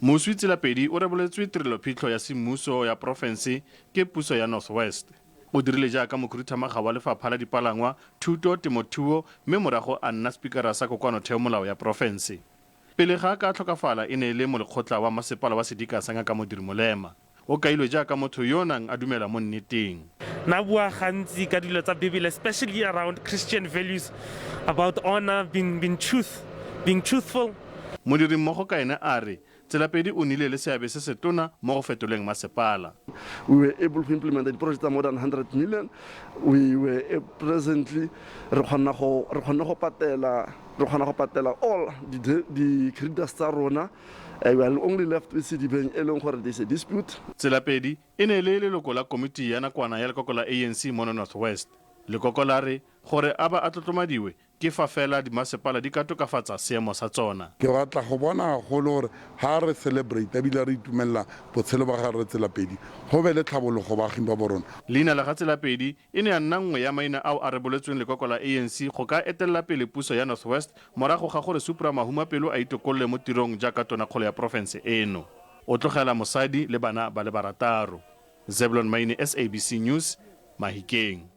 Moswi Tselapedi o reboletswe tirelophitlho ya semmuso ya porofense ke puso ya North West. O dirile jaaka mokhuduthamaga wa lefapha la dipalangwa, thuto, temothuo mme morago a nna spikara sa kokwanotheo molao ya porofense. Pele ga ka tlhokafala e ne e le mo lekgotla wa masepala wa Sedika sa Ngaka Modiri Molema. O kailwe jaaka motho yo nang a dumela mo nneteng. Na bua gantsi ka dilo tsa Bibele, especially around Christian values, about honor, being truthful. Modiri mmogo ka ene a re Tselapedi o nnile le seabe se se tona mo go fetoleng masepala. We were able to implement the project more than 100 million. We were presently re kgona go patela all the creditors tsa rona. We are only left with Citibank e leng gore there's a dispute. Tselapedi e ne le leloko la komiti ya nakwana ya lekoko la ANC mo North West. Lekoko la re gore a ba a tlotlomadiwe ke fa fela dimasepala di ka tokafatsa seemo sa tsona. Ke batla go bona golo gore ha re celebrate ebile re itumella botshelo ba gare Tselapedi go be le tlhabologo baaging ba borona. Leina la ga Tselapedi e ne a nna nngwe ya maina ao a reboletsweng lekoko la ANC go ka etelela pele puso ya North West morago ga gore Supra Mahumapelo a itokolle mo tirong jaaka tonakgolo ya porofense eno. O tlogela mosadi le bana ba le barataro. Zebulon Maine, SABC News, Mahikeng.